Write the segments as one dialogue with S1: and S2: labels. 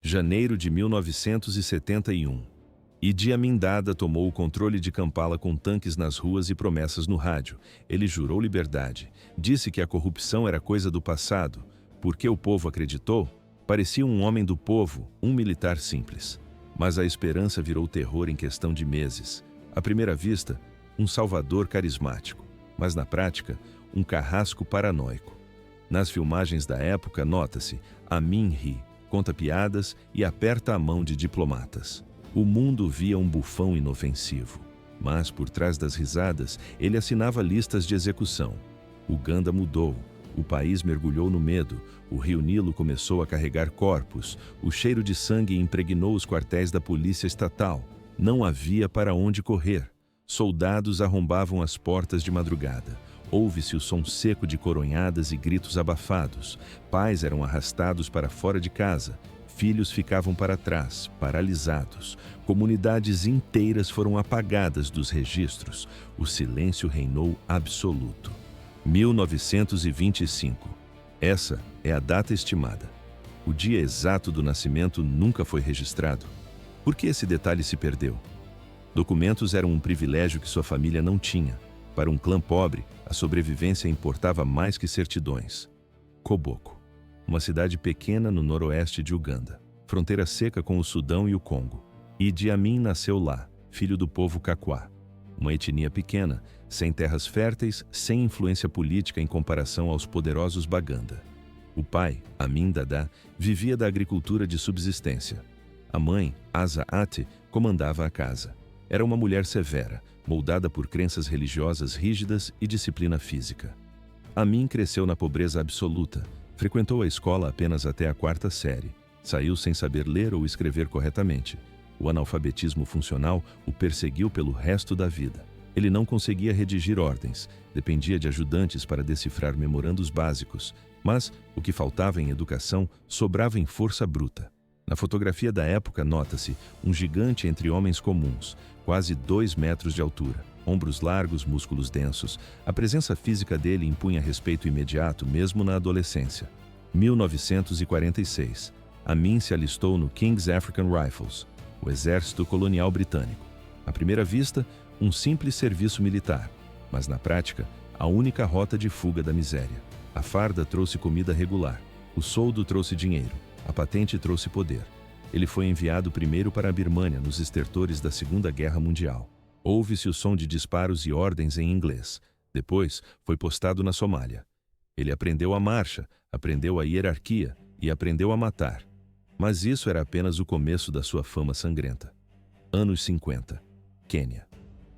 S1: Janeiro de 1971. Idi Amin Dada tomou o controle de Kampala com tanques nas ruas e promessas no rádio. Ele jurou liberdade. Disse que a corrupção era coisa do passado. Porque o povo acreditou? Parecia um homem do povo, um militar simples. Mas a esperança virou terror em questão de meses. À primeira vista, um salvador carismático. Mas na prática, um carrasco paranoico. Nas filmagens da época, nota-se, Amin ri, conta piadas e aperta a mão de diplomatas. O mundo via um bufão inofensivo. Mas, por trás das risadas, ele assinava listas de execução. Uganda mudou. O país mergulhou no medo. O rio Nilo começou a carregar corpos. O cheiro de sangue impregnou os quartéis da polícia estatal. Não havia para onde correr. Soldados arrombavam as portas de madrugada. Ouve-se o som seco de coronhadas e gritos abafados. Pais eram arrastados para fora de casa. Filhos ficavam para trás, paralisados. Comunidades inteiras foram apagadas dos registros. O silêncio reinou absoluto. 1925. Essa é a data estimada. O dia exato do nascimento nunca foi registrado. Por que esse detalhe se perdeu? Documentos eram um privilégio que sua família não tinha. Para um clã pobre, a sobrevivência importava mais que certidões. Koboko, uma cidade pequena no noroeste de Uganda, fronteira seca com o Sudão e o Congo. Idi Amin nasceu lá, filho do povo Kakwá. Uma etnia pequena, sem terras férteis, sem influência política em comparação aos poderosos Baganda. O pai, Amin Dada, vivia da agricultura de subsistência. A mãe, Asa Ate, comandava a casa. Era uma mulher severa, moldada por crenças religiosas rígidas e disciplina física. Amin cresceu na pobreza absoluta, frequentou a escola apenas até a 4ª série. Saiu sem saber ler ou escrever corretamente. O analfabetismo funcional o perseguiu pelo resto da vida. Ele não conseguia redigir ordens, dependia de ajudantes para decifrar memorandos básicos, mas o que faltava em educação sobrava em força bruta. Na fotografia da época nota-se um gigante entre homens comuns, quase 2 metros de altura, ombros largos, músculos densos. A presença física dele impunha respeito imediato mesmo na adolescência. 1946. Amin se alistou no King's African Rifles, o exército colonial britânico. À primeira vista, um simples serviço militar, mas na prática, a única rota de fuga da miséria. A farda trouxe comida regular, o soldo trouxe dinheiro, a patente trouxe poder. Ele foi enviado primeiro para a Birmânia, nos estertores da Segunda Guerra Mundial. Ouve-se o som de disparos e ordens em inglês. Depois, foi postado na Somália. Ele aprendeu a marcha, aprendeu a hierarquia e aprendeu a matar. Mas isso era apenas o começo da sua fama sangrenta. Anos 50. Quênia.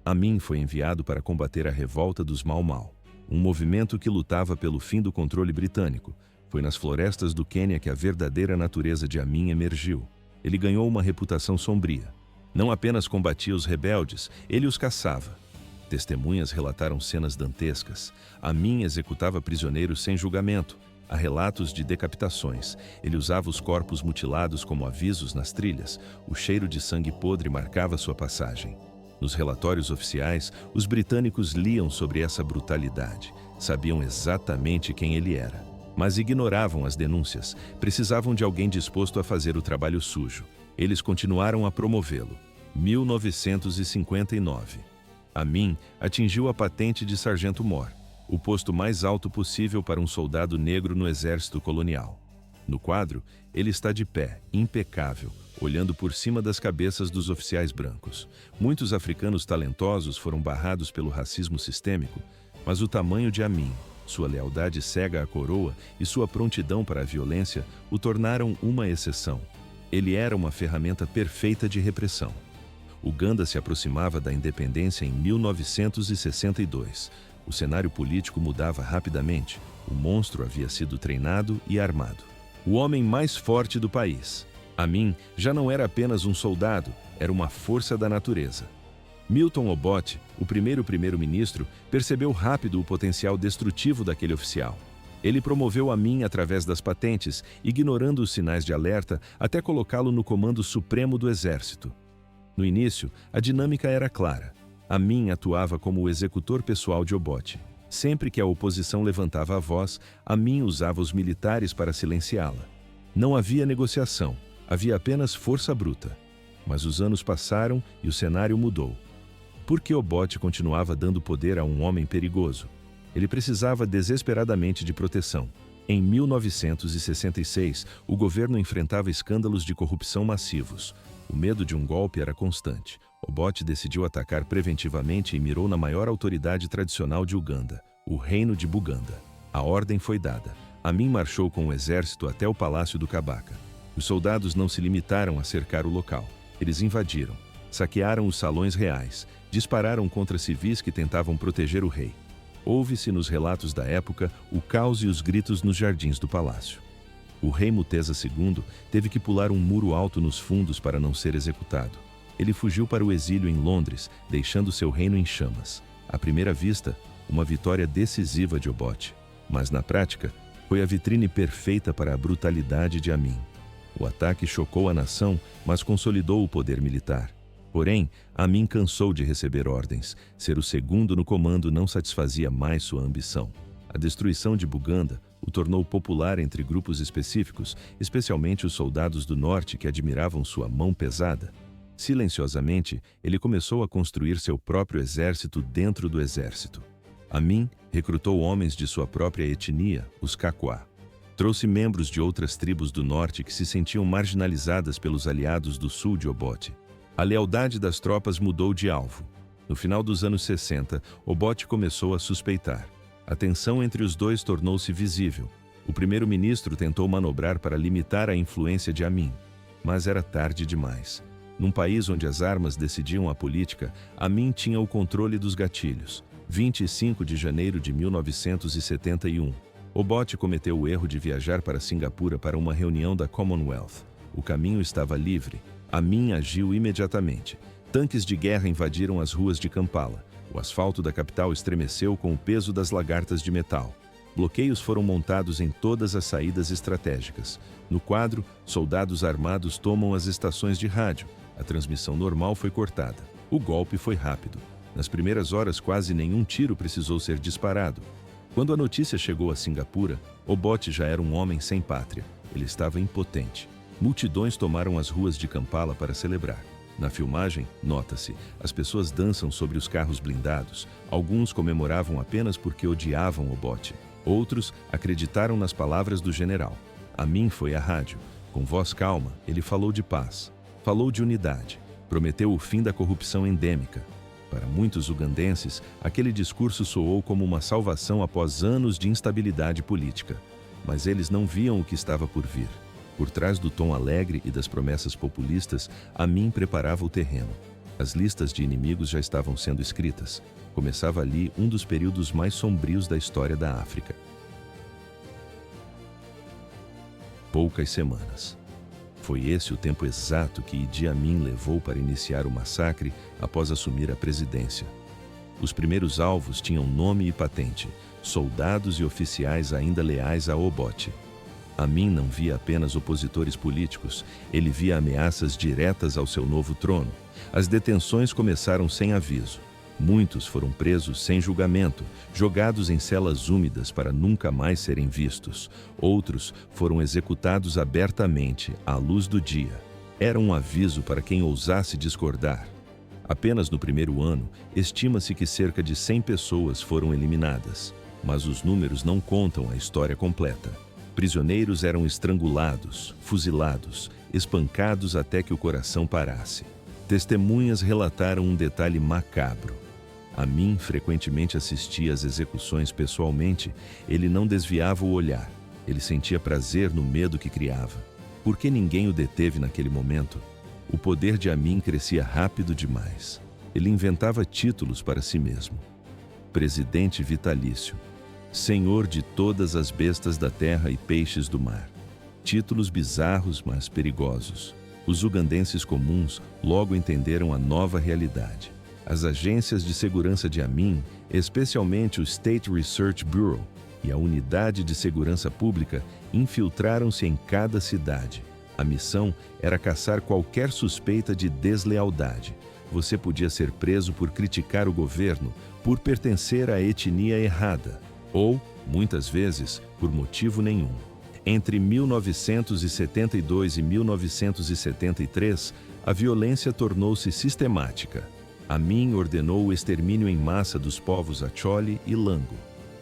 S1: Amin foi enviado para combater a revolta dos Mau Mau, um movimento que lutava pelo fim do controle britânico. Foi nas florestas do Quênia que a verdadeira natureza de Amin emergiu. Ele ganhou uma reputação sombria. Não apenas combatia os rebeldes, ele os caçava. Testemunhas relataram cenas dantescas. Amin executava prisioneiros sem julgamento. Há relatos de decapitações. Ele usava os corpos mutilados como avisos nas trilhas. O cheiro de sangue podre marcava sua passagem. Nos relatórios oficiais, os britânicos liam sobre essa brutalidade. Sabiam exatamente quem ele era. Mas ignoravam as denúncias. Precisavam de alguém disposto a fazer o trabalho sujo. Eles continuaram a promovê-lo. 1959. Amin atingiu a patente de sargento-mor, o posto mais alto possível para um soldado negro no exército colonial. No quadro, ele está de pé, impecável, olhando por cima das cabeças dos oficiais brancos. Muitos africanos talentosos foram barrados pelo racismo sistêmico, mas o tamanho de Amin, sua lealdade cega à coroa e sua prontidão para a violência o tornaram uma exceção. Ele era uma ferramenta perfeita de repressão. Uganda se aproximava da independência em 1962. O cenário político mudava rapidamente. O monstro havia sido treinado e armado. O homem mais forte do país. Amin já não era apenas um soldado, era uma força da natureza. Milton Obote, o primeiro-ministro, percebeu rápido o potencial destrutivo daquele oficial. Ele promoveu Amin através das patentes, ignorando os sinais de alerta até colocá-lo no comando supremo do exército. No início, a dinâmica era clara. Amin atuava como o executor pessoal de Obote. Sempre que a oposição levantava a voz, Amin usava os militares para silenciá-la. Não havia negociação. Havia apenas força bruta. Mas os anos passaram e o cenário mudou. Por que Obote continuava dando poder a um homem perigoso? Ele precisava desesperadamente de proteção. Em 1966, o governo enfrentava escândalos de corrupção massivos. O medo de um golpe era constante. Obote decidiu atacar preventivamente e mirou na maior autoridade tradicional de Uganda, o reino de Buganda. A ordem foi dada. Amin marchou com o exército até o palácio do Kabaka. Os soldados não se limitaram a cercar o local. Eles invadiram, saquearam os salões reais, dispararam contra civis que tentavam proteger o rei. Ouve-se nos relatos da época o caos e os gritos nos jardins do palácio. O rei Mutesa II teve que pular um muro alto nos fundos para não ser executado. Ele fugiu para o exílio em Londres, deixando seu reino em chamas. À primeira vista, uma vitória decisiva de Obote. Mas na prática, foi a vitrine perfeita para a brutalidade de Amin. O ataque chocou a nação, mas consolidou o poder militar. Porém, Amin cansou de receber ordens. Ser o segundo no comando não satisfazia mais sua ambição. A destruição de Buganda o tornou popular entre grupos específicos, especialmente os soldados do norte que admiravam sua mão pesada. Silenciosamente, ele começou a construir seu próprio exército dentro do exército. Amin recrutou homens de sua própria etnia, os Kakwa. Trouxe membros de outras tribos do norte que se sentiam marginalizadas pelos aliados do sul de Obote. A lealdade das tropas mudou de alvo. No final dos anos 60, Obote começou a suspeitar. A tensão entre os dois tornou-se visível. O primeiro-ministro tentou manobrar para limitar a influência de Amin, mas era tarde demais. Num país onde as armas decidiam a política, Amin tinha o controle dos gatilhos. 25 de janeiro de 1971. Obote cometeu o erro de viajar para Singapura para uma reunião da Commonwealth. O caminho estava livre. Amin agiu imediatamente. Tanques de guerra invadiram as ruas de Kampala. O asfalto da capital estremeceu com o peso das lagartas de metal. Bloqueios foram montados em todas as saídas estratégicas. No quadro, soldados armados tomam as estações de rádio. A transmissão normal foi cortada. O golpe foi rápido. Nas primeiras horas, quase nenhum tiro precisou ser disparado. Quando a notícia chegou a Singapura, Obote já era um homem sem pátria. Ele estava impotente. Multidões tomaram as ruas de Kampala para celebrar. Na filmagem, nota-se, as pessoas dançam sobre os carros blindados. Alguns comemoravam apenas porque odiavam Obote. Outros acreditaram nas palavras do general. Amin foi à rádio. Com voz calma, ele falou de paz. Falou de unidade. Prometeu o fim da corrupção endêmica. Para muitos ugandenses, aquele discurso soou como uma salvação após anos de instabilidade política. Mas eles não viam o que estava por vir. Por trás do tom alegre e das promessas populistas, Amin preparava o terreno. As listas de inimigos já estavam sendo escritas. Começava ali um dos períodos mais sombrios da história da África. Poucas semanas. Foi esse o tempo exato que Idi Amin levou para iniciar o massacre após assumir a presidência. Os primeiros alvos tinham nome e patente, soldados e oficiais ainda leais a Obote. Amin não via apenas opositores políticos, ele via ameaças diretas ao seu novo trono. As detenções começaram sem aviso. Muitos foram presos sem julgamento, jogados em celas úmidas para nunca mais serem vistos. Outros foram executados abertamente, à luz do dia. Era um aviso para quem ousasse discordar. Apenas no primeiro ano, estima-se que cerca de 100 pessoas foram eliminadas. Mas os números não contam a história completa. Prisioneiros eram estrangulados, fuzilados, espancados até que o coração parasse. Testemunhas relataram um detalhe macabro. Amin frequentemente assistia às execuções pessoalmente. Ele não desviava o olhar. Ele sentia prazer no medo que criava. Por que ninguém o deteve naquele momento? O poder de Amin crescia rápido demais. Ele inventava títulos para si mesmo. Presidente vitalício. Senhor de todas as bestas da terra e peixes do mar. Títulos bizarros, mas perigosos. Os ugandenses comuns logo entenderam a nova realidade. As agências de segurança de Amin, especialmente o State Research Bureau e a Unidade de Segurança Pública, infiltraram-se em cada cidade. A missão era caçar qualquer suspeita de deslealdade. Você podia ser preso por criticar o governo, por pertencer à etnia errada, ou, muitas vezes, por motivo nenhum. Entre 1972 e 1973, a violência tornou-se sistemática. Amin ordenou o extermínio em massa dos povos Acholi e Lango.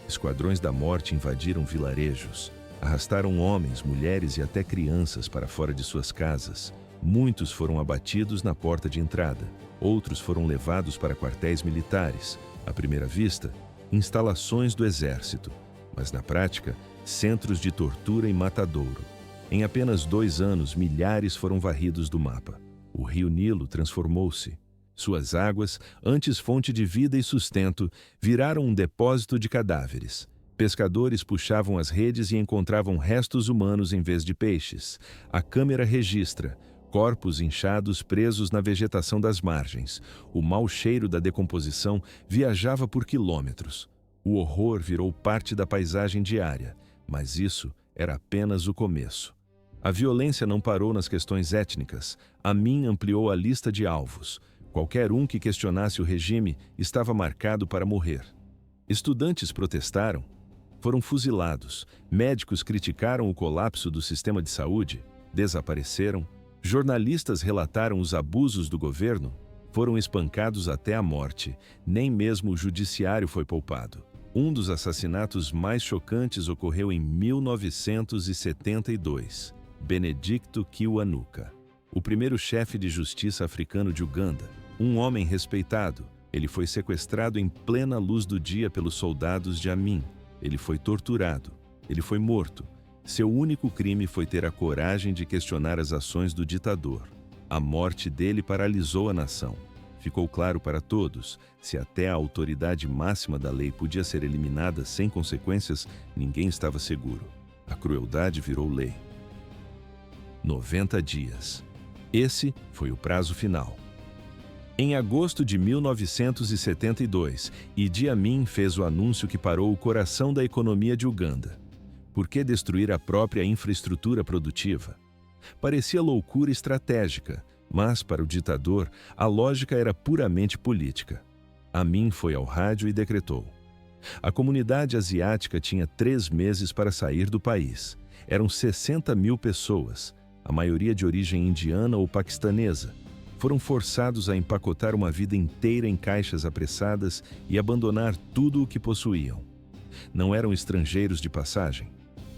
S1: Esquadrões da morte invadiram vilarejos, arrastaram homens, mulheres e até crianças para fora de suas casas. Muitos foram abatidos na porta de entrada, outros foram levados para quartéis militares. À primeira vista, instalações do exército, mas na prática, centros de tortura e matadouro. Em apenas 2 anos, milhares foram varridos do mapa. O rio Nilo transformou-se. Suas águas, antes fonte de vida e sustento, viraram um depósito de cadáveres. Pescadores puxavam as redes e encontravam restos humanos em vez de peixes. A câmera registra corpos inchados presos na vegetação das margens. O mau cheiro da decomposição viajava por quilômetros. O horror virou parte da paisagem diária, mas isso era apenas o começo. A violência não parou nas questões étnicas. Amin ampliou a lista de alvos. Qualquer um que questionasse o regime estava marcado para morrer. Estudantes protestaram, foram fuzilados, médicos criticaram o colapso do sistema de saúde, desapareceram, jornalistas relataram os abusos do governo, foram espancados até a morte, nem mesmo o judiciário foi poupado. Um dos assassinatos mais chocantes ocorreu em 1972. Benedicto Kiwanuka, o primeiro chefe de justiça africano de Uganda, um homem respeitado. Ele foi sequestrado em plena luz do dia pelos soldados de Amin. Ele foi torturado. Ele foi morto. Seu único crime foi ter a coragem de questionar as ações do ditador. A morte dele paralisou a nação. Ficou claro para todos, se até a autoridade máxima da lei podia ser eliminada sem consequências, ninguém estava seguro. A crueldade virou lei. 90 dias. Esse foi o prazo final. Em agosto de 1972, Idi Amin fez o anúncio que parou o coração da economia de Uganda. Por que destruir a própria infraestrutura produtiva? Parecia loucura estratégica, mas para o ditador, a lógica era puramente política. Amin foi ao rádio e decretou: a comunidade asiática tinha 3 meses para sair do país. Eram 60 mil pessoas, a maioria de origem indiana ou paquistanesa. Foram forçados a empacotar uma vida inteira em caixas apressadas e abandonar tudo o que possuíam. Não eram estrangeiros de passagem.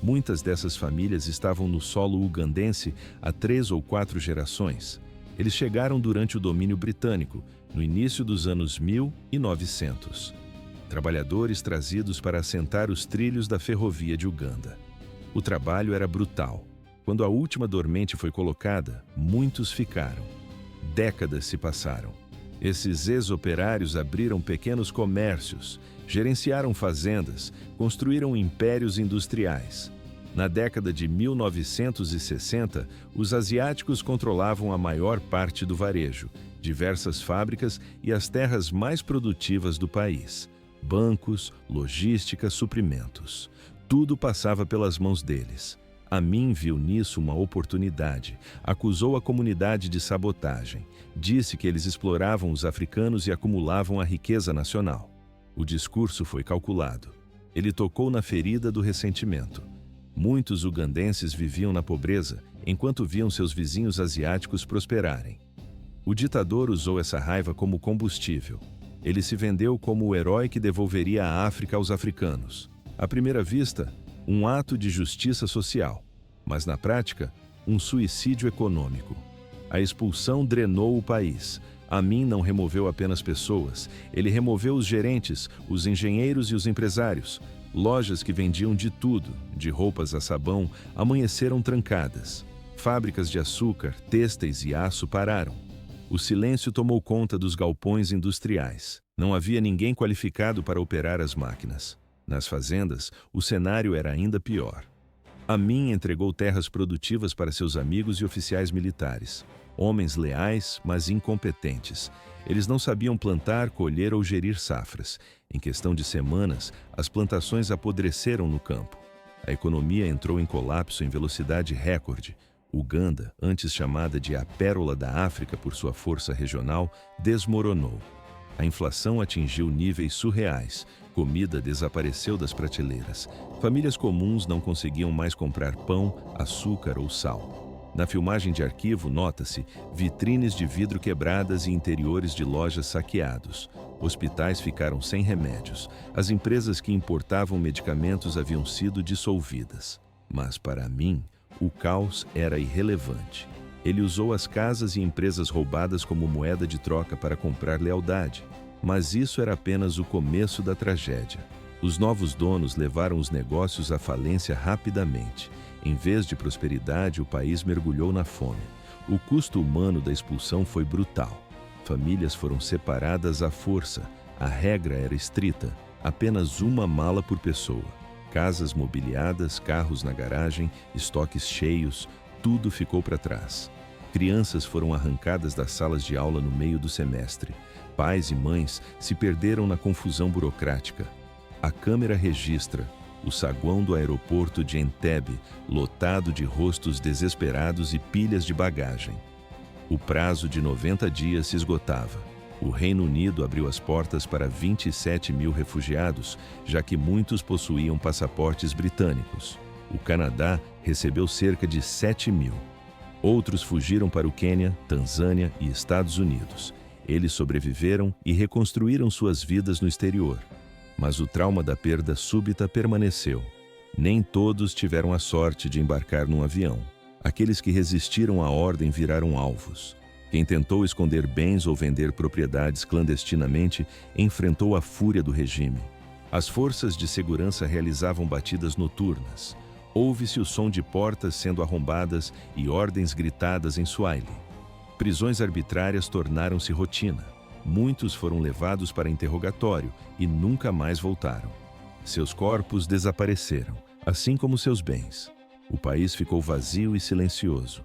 S1: Muitas dessas famílias estavam no solo ugandense há 3 ou 4 gerações. Eles chegaram durante o domínio britânico, no início dos anos 1900. Trabalhadores trazidos para assentar os trilhos da ferrovia de Uganda. O trabalho era brutal. Quando a última dormente foi colocada, muitos ficaram. Décadas se passaram. Esses ex-operários abriram pequenos comércios, gerenciaram fazendas, construíram impérios industriais. Na década de 1960, os asiáticos controlavam a maior parte do varejo, diversas fábricas e as terras mais produtivas do país. Bancos, logística, suprimentos. Tudo passava pelas mãos deles. Amin viu nisso uma oportunidade, acusou a comunidade de sabotagem, disse que eles exploravam os africanos e acumulavam a riqueza nacional. O discurso foi calculado. Ele tocou na ferida do ressentimento. Muitos ugandenses viviam na pobreza, enquanto viam seus vizinhos asiáticos prosperarem. O ditador usou essa raiva como combustível. Ele se vendeu como o herói que devolveria a África aos africanos. À primeira vista, um ato de justiça social, mas na prática, um suicídio econômico. A expulsão drenou o país. Amin não removeu apenas pessoas, ele removeu os gerentes, os engenheiros e os empresários. Lojas que vendiam de tudo, de roupas a sabão, amanheceram trancadas. Fábricas de açúcar, têxteis e aço pararam. O silêncio tomou conta dos galpões industriais. Não havia ninguém qualificado para operar as máquinas. Nas fazendas, o cenário era ainda pior. Amin entregou terras produtivas para seus amigos e oficiais militares. Homens leais, mas incompetentes. Eles não sabiam plantar, colher ou gerir safras. Em questão de semanas, as plantações apodreceram no campo. A economia entrou em colapso em velocidade recorde. Uganda, antes chamada de a Pérola da África por sua força regional, desmoronou. A inflação atingiu níveis surreais. Comida desapareceu das prateleiras. Famílias comuns não conseguiam mais comprar pão, açúcar ou sal. Na filmagem de arquivo, nota-se vitrines de vidro quebradas e interiores de lojas saqueados. Hospitais ficaram sem remédios. As empresas que importavam medicamentos haviam sido dissolvidas. Mas, para mim, o caos era irrelevante. Ele usou as casas e empresas roubadas como moeda de troca para comprar lealdade. Mas isso era apenas o começo da tragédia. Os novos donos levaram os negócios à falência rapidamente. Em vez de prosperidade, o país mergulhou na fome. O custo humano da expulsão foi brutal. Famílias foram separadas à força. A regra era estrita: apenas uma mala por pessoa. Casas mobiliadas, carros na garagem, estoques cheios, tudo ficou para trás. Crianças foram arrancadas das salas de aula no meio do semestre. Pais e mães se perderam na confusão burocrática. A câmera registra o saguão do aeroporto de Entebbe, lotado de rostos desesperados e pilhas de bagagem. O prazo de 90 dias se esgotava. O Reino Unido abriu as portas para 27 mil refugiados, já que muitos possuíam passaportes britânicos. O Canadá recebeu cerca de 7 mil. Outros fugiram para o Quênia, Tanzânia e Estados Unidos. Eles sobreviveram e reconstruíram suas vidas no exterior. Mas o trauma da perda súbita permaneceu. Nem todos tiveram a sorte de embarcar num avião. Aqueles que resistiram à ordem viraram alvos. Quem tentou esconder bens ou vender propriedades clandestinamente enfrentou a fúria do regime. As forças de segurança realizavam batidas noturnas. Ouve-se o som de portas sendo arrombadas e ordens gritadas em Swahili. Prisões arbitrárias tornaram-se rotina. Muitos foram levados para interrogatório e nunca mais voltaram. Seus corpos desapareceram, assim como seus bens. O país ficou vazio e silencioso.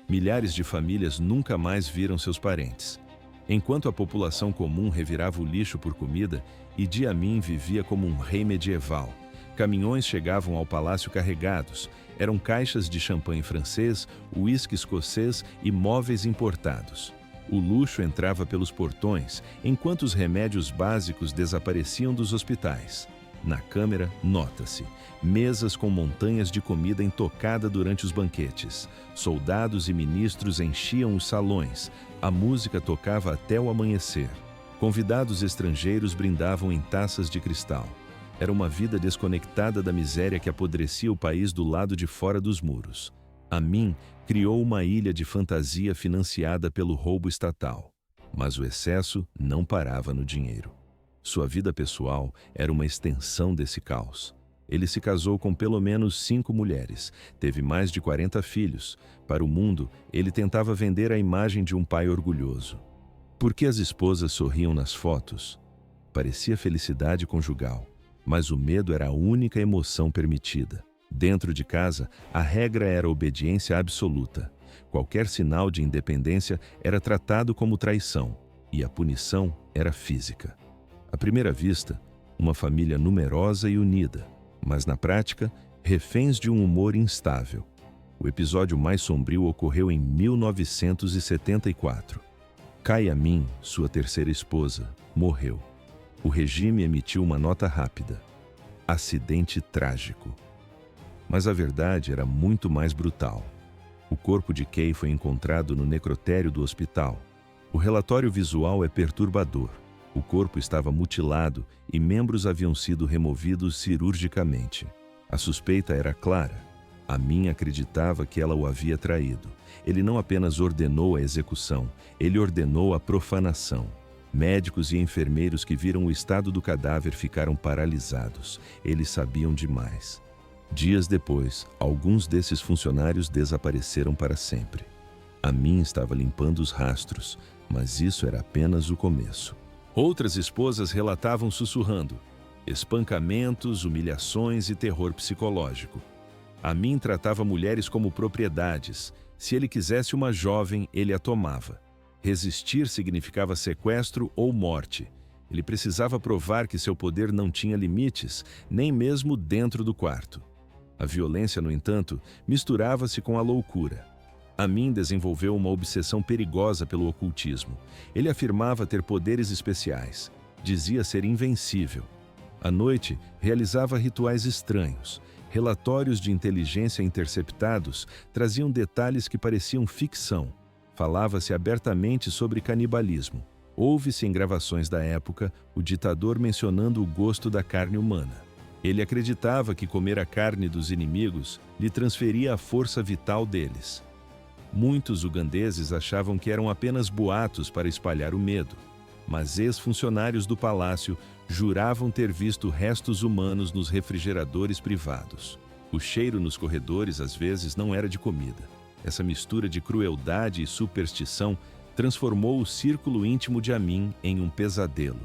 S1: Milhares de famílias nunca mais viram seus parentes. Enquanto a população comum revirava o lixo por comida, Idi Amin vivia como um rei medieval. Caminhões chegavam ao palácio carregados. Eram caixas de champanhe francês, uísque escocês e móveis importados. O luxo entrava pelos portões, enquanto os remédios básicos desapareciam dos hospitais. Na câmera, nota-se mesas com montanhas de comida intocada durante os banquetes. Soldados e ministros enchiam os salões. A música tocava até o amanhecer. Convidados estrangeiros brindavam em taças de cristal. Era uma vida desconectada da miséria que apodrecia o país do lado de fora dos muros. Amin criou uma ilha de fantasia financiada pelo roubo estatal. Mas o excesso não parava no dinheiro. Sua vida pessoal era uma extensão desse caos. Ele se casou com pelo menos 5 mulheres, teve mais de 40 filhos. Para o mundo, ele tentava vender a imagem de um pai orgulhoso. Por que as esposas sorriam nas fotos? Parecia felicidade conjugal, mas o medo era a única emoção permitida. Dentro de casa, a regra era a obediência absoluta. Qualquer sinal de independência era tratado como traição, e a punição era física. À primeira vista, uma família numerosa e unida, mas na prática, reféns de um humor instável. O episódio mais sombrio ocorreu em 1974. Kai Amin, sua terceira esposa, morreu. O regime emitiu uma nota rápida: acidente trágico. Mas a verdade era muito mais brutal. O corpo de Kay foi encontrado no necrotério do hospital. O relatório visual é perturbador. O corpo estava mutilado e membros haviam sido removidos cirurgicamente. A suspeita era clara. Amin acreditava que ela o havia traído. Ele não apenas ordenou a execução, ele ordenou a profanação. Médicos e enfermeiros que viram o estado do cadáver ficaram paralisados. Eles sabiam demais. Dias depois, alguns desses funcionários desapareceram para sempre. Amin estava limpando os rastros, mas isso era apenas o começo. Outras esposas relatavam sussurrando: espancamentos, humilhações e terror psicológico. Amin tratava mulheres como propriedades. Se ele quisesse uma jovem, ele a tomava. Resistir significava sequestro ou morte. Ele precisava provar que seu poder não tinha limites, nem mesmo dentro do quarto. A violência, no entanto, misturava-se com a loucura. Amin desenvolveu uma obsessão perigosa pelo ocultismo. Ele afirmava ter poderes especiais. Dizia ser invencível. À noite, realizava rituais estranhos. Relatórios de inteligência interceptados traziam detalhes que pareciam ficção. Falava-se abertamente sobre canibalismo. Ouve-se em gravações da época o ditador mencionando o gosto da carne humana. Ele acreditava que comer a carne dos inimigos lhe transferia a força vital deles. Muitos ugandeses achavam que eram apenas boatos para espalhar o medo, mas ex-funcionários do palácio juravam ter visto restos humanos nos refrigeradores privados. O cheiro nos corredores às vezes não era de comida. Essa mistura de crueldade e superstição transformou o círculo íntimo de Amin em um pesadelo.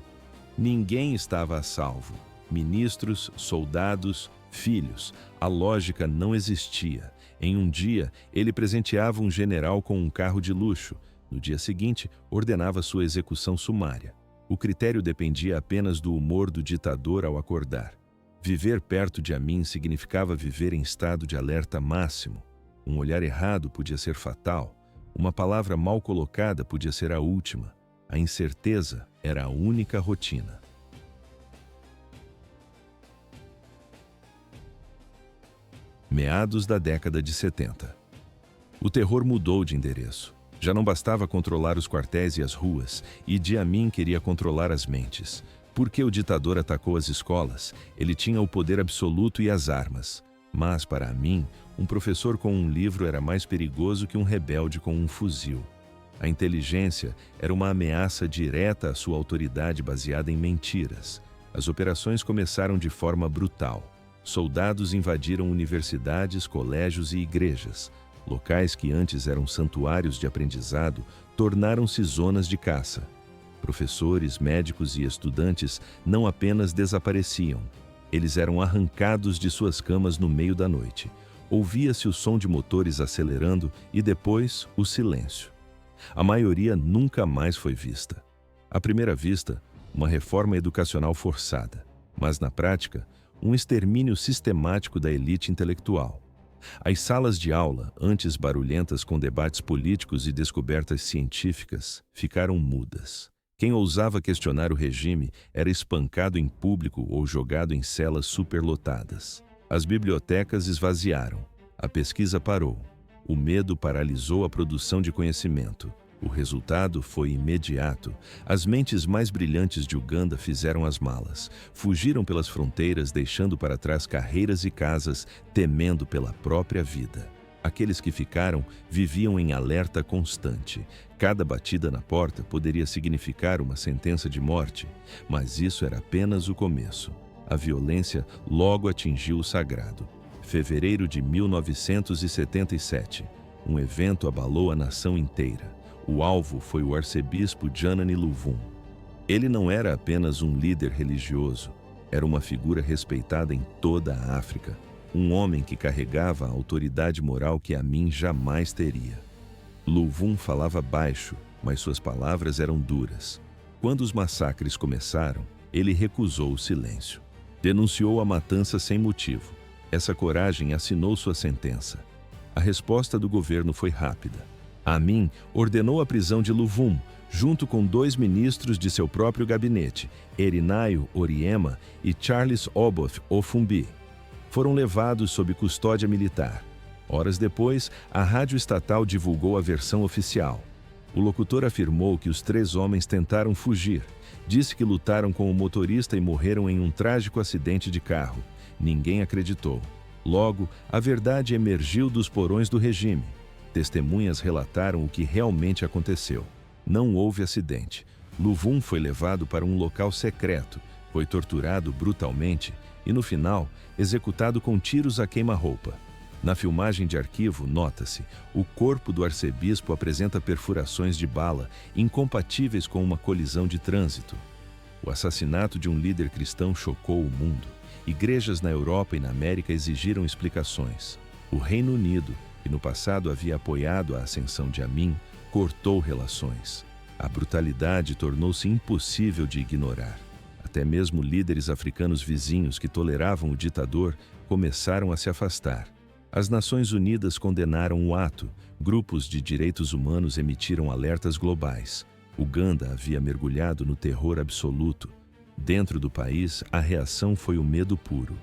S1: Ninguém estava a salvo. Ministros, soldados, filhos. A lógica não existia. Em um dia, ele presenteava um general com um carro de luxo. No dia seguinte, ordenava sua execução sumária. O critério dependia apenas do humor do ditador ao acordar. Viver perto de Amin significava viver em estado de alerta máximo. Um olhar errado podia ser fatal. Uma palavra mal colocada podia ser a última. A incerteza era a única rotina. Meados da década de 70. O terror mudou de endereço. Já não bastava controlar os quartéis e as ruas, Idi Amin queria controlar as mentes. Porque o ditador atacou as escolas, ele tinha o poder absoluto e as armas. Mas, para Amin, um professor com um livro era mais perigoso que um rebelde com um fuzil. A inteligência era uma ameaça direta à sua autoridade baseada em mentiras. As operações começaram de forma brutal. Soldados invadiram universidades, colégios e igrejas. Locais que antes eram santuários de aprendizado tornaram-se zonas de caça. Professores, médicos e estudantes não apenas desapareciam. Eles eram arrancados de suas camas no meio da noite. Ouvia-se o som de motores acelerando e depois o silêncio. A maioria nunca mais foi vista. À primeira vista, uma reforma educacional forçada, mas na prática, um extermínio sistemático da elite intelectual. As salas de aula, antes barulhentas com debates políticos e descobertas científicas, ficaram mudas. Quem ousava questionar o regime era espancado em público ou jogado em celas superlotadas. As bibliotecas esvaziaram. A pesquisa parou. O medo paralisou a produção de conhecimento. O resultado foi imediato. As mentes mais brilhantes de Uganda fizeram as malas. Fugiram pelas fronteiras, deixando para trás carreiras e casas, temendo pela própria vida. Aqueles que ficaram viviam em alerta constante. Cada batida na porta poderia significar uma sentença de morte, mas isso era apenas o começo. A violência logo atingiu o sagrado. Fevereiro de 1977. Um evento abalou a nação inteira. O alvo foi o arcebispo Janani Luvum. Ele não era apenas um líder religioso, era uma figura respeitada em toda a África, um homem que carregava a autoridade moral que Amin jamais teria. Luvum falava baixo, mas suas palavras eram duras. Quando os massacres começaram, ele recusou o silêncio. Denunciou a matança sem motivo. Essa coragem assinou sua sentença. A resposta do governo foi rápida. Amin ordenou a prisão de Luvum, junto com 2 ministros de seu próprio gabinete, Erinaio Oriema e Charles Oboth Ofumbi. Foram levados sob custódia militar. Horas depois, a rádio estatal divulgou a versão oficial. O locutor afirmou que os 3 homens tentaram fugir. Disse que lutaram com o motorista e morreram em um trágico acidente de carro. Ninguém acreditou. Logo, a verdade emergiu dos porões do regime. Testemunhas relataram o que realmente aconteceu. Não houve acidente. Luvum foi levado para um local secreto, foi torturado brutalmente e, no final, executado com tiros a queima-roupa. Na filmagem de arquivo, nota-se, o corpo do arcebispo apresenta perfurações de bala incompatíveis com uma colisão de trânsito. O assassinato de um líder cristão chocou o mundo. Igrejas na Europa e na América exigiram explicações. O Reino Unido, que no passado havia apoiado a ascensão de Amin, cortou relações. A brutalidade tornou-se impossível de ignorar. Até mesmo líderes africanos vizinhos que toleravam o ditador começaram a se afastar. As Nações Unidas condenaram o ato, grupos de direitos humanos emitiram alertas globais. Uganda havia mergulhado no terror absoluto. Dentro do país, a reação foi o medo puro.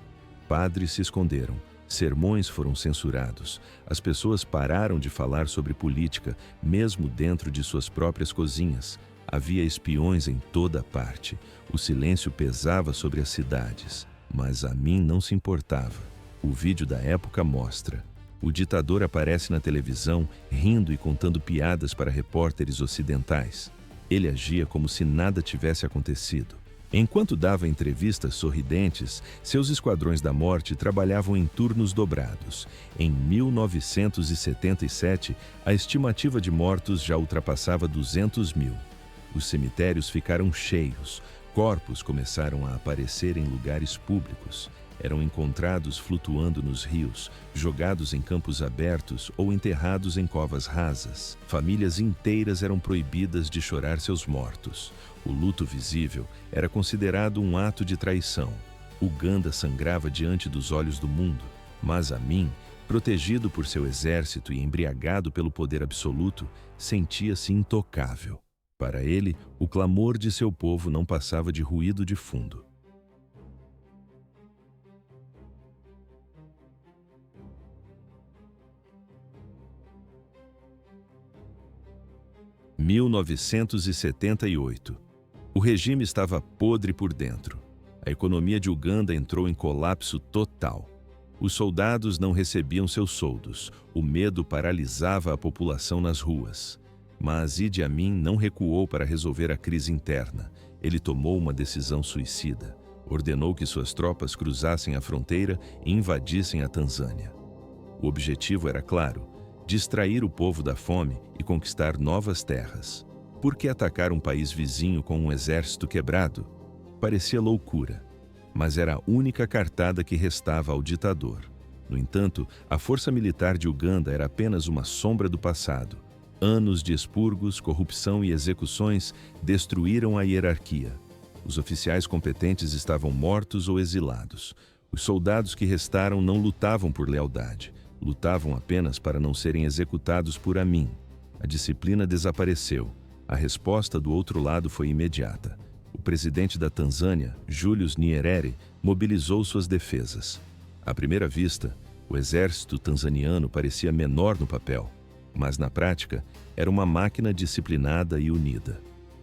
S1: Padres se esconderam, sermões foram censurados, as pessoas pararam de falar sobre política, mesmo dentro de suas próprias cozinhas. Havia espiões em toda parte. O silêncio pesava sobre as cidades, mas Amin não se importava. O vídeo da época mostra. O ditador aparece na televisão, rindo e contando piadas para repórteres ocidentais. Ele agia como se nada tivesse acontecido. Enquanto dava entrevistas sorridentes, seus esquadrões da morte trabalhavam em turnos dobrados. Em 1977, a estimativa de mortos já ultrapassava 200 mil. Os cemitérios ficaram cheios. Corpos começaram a aparecer em lugares públicos. Eram encontrados flutuando nos rios, jogados em campos abertos ou enterrados em covas rasas. Famílias inteiras eram proibidas de chorar seus mortos. O luto visível era considerado um ato de traição. Uganda sangrava diante dos olhos do mundo, mas Amin, protegido por seu exército e embriagado pelo poder absoluto, sentia-se intocável. Para ele, o clamor de seu povo não passava de ruído de fundo. Em 1978. O regime estava podre por dentro. A economia de Uganda entrou em colapso total. Os soldados não recebiam seus soldos. O medo paralisava a população nas ruas. Mas Idi Amin não recuou para resolver a crise interna. Ele tomou uma decisão suicida. Ordenou que suas tropas cruzassem a fronteira e invadissem a Tanzânia. O objetivo era claro: distrair o povo da fome e conquistar novas terras. Por que atacar um país vizinho com um exército quebrado? Parecia loucura, mas era a única cartada que restava ao ditador. No entanto, a força militar de Uganda era apenas uma sombra do passado. Anos de expurgos, corrupção e execuções destruíram a hierarquia. Os oficiais competentes estavam mortos ou exilados. Os soldados que restaram não lutavam por lealdade. Lutavam apenas para não serem executados por Amin. A disciplina desapareceu. A resposta do outro lado foi imediata. O presidente da Tanzânia, Julius Nyerere, mobilizou suas defesas. À primeira vista, o exército tanzaniano parecia menor no papel, mas na prática era uma máquina disciplinada e unida.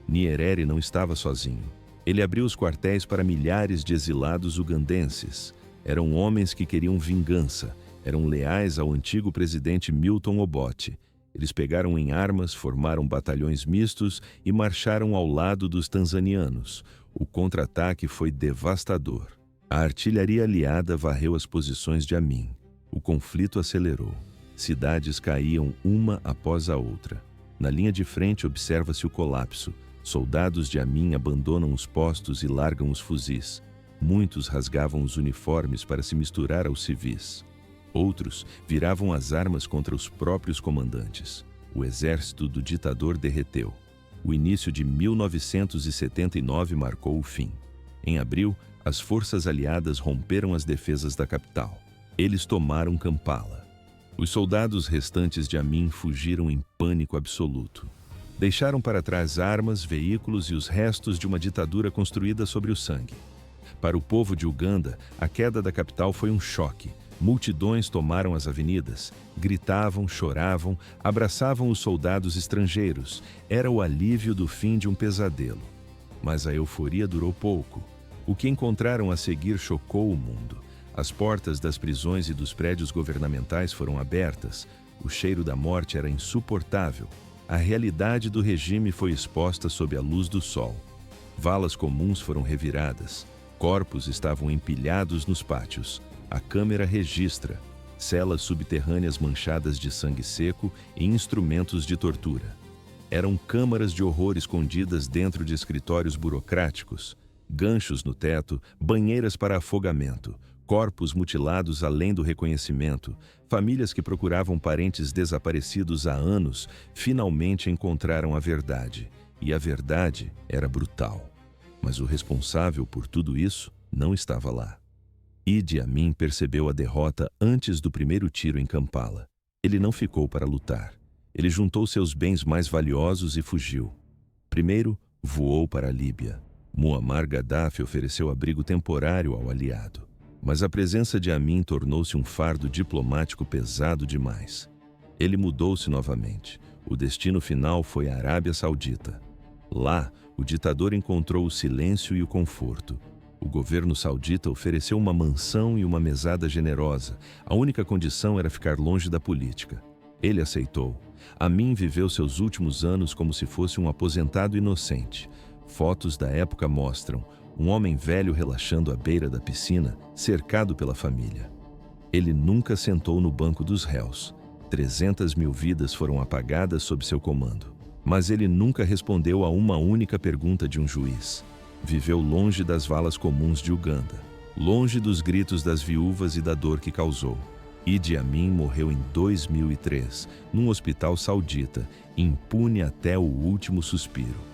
S1: Nyerere não estava sozinho. Ele abriu os quartéis para milhares de exilados ugandenses. Eram homens que queriam vingança. Eram leais ao antigo presidente Milton Obote. Eles pegaram em armas, formaram batalhões mistos e marcharam ao lado dos tanzanianos. O contra-ataque foi devastador. A artilharia aliada varreu as posições de Amin. O conflito acelerou. Cidades caíam uma após a outra. Na linha de frente observa-se o colapso. Soldados de Amin abandonam os postos e largam os fuzis. Muitos rasgavam os uniformes para se misturar aos civis. Outros viravam as armas contra os próprios comandantes. O exército do ditador derreteu. O início de 1979 marcou o fim. Em abril, as forças aliadas romperam as defesas da capital. Eles tomaram Kampala. Os soldados restantes de Amin fugiram em pânico absoluto. Deixaram para trás armas, veículos e os restos de uma ditadura construída sobre o sangue. Para o povo de Uganda, a queda da capital foi um choque. Multidões tomaram as avenidas, gritavam, choravam, abraçavam os soldados estrangeiros. Era o alívio do fim de um pesadelo. Mas a euforia durou pouco. O que encontraram a seguir chocou o mundo. As portas das prisões e dos prédios governamentais foram abertas. O cheiro da morte era insuportável. A realidade do regime foi exposta sob a luz do sol. Valas comuns foram reviradas. Corpos estavam empilhados nos pátios. A câmera registra celas subterrâneas manchadas de sangue seco e instrumentos de tortura. Eram câmaras de horror escondidas dentro de escritórios burocráticos, ganchos no teto, banheiras para afogamento, corpos mutilados além do reconhecimento. Famílias que procuravam parentes desaparecidos há anos finalmente encontraram a verdade. E a verdade era brutal. Mas o responsável por tudo isso não estava lá. Idi Amin percebeu a derrota antes do primeiro tiro em Kampala. Ele não ficou para lutar. Ele juntou seus bens mais valiosos e fugiu. Primeiro, voou para a Líbia. Muammar Gaddafi ofereceu abrigo temporário ao aliado. Mas a presença de Amin tornou-se um fardo diplomático pesado demais. Ele mudou-se novamente. O destino final foi a Arábia Saudita. Lá, o ditador encontrou o silêncio e o conforto. O governo saudita ofereceu uma mansão e uma mesada generosa. A única condição era ficar longe da política. Ele aceitou. Amin viveu seus últimos anos como se fosse um aposentado inocente. Fotos da época mostram um homem velho relaxando à beira da piscina, cercado pela família. Ele nunca sentou no banco dos réus. 300 mil vidas foram apagadas sob seu comando. Mas ele nunca respondeu a uma única pergunta de um juiz. Viveu longe das valas comuns de Uganda, longe dos gritos das viúvas e da dor que causou. Idi Amin morreu em 2003, num hospital saudita, impune até o último suspiro.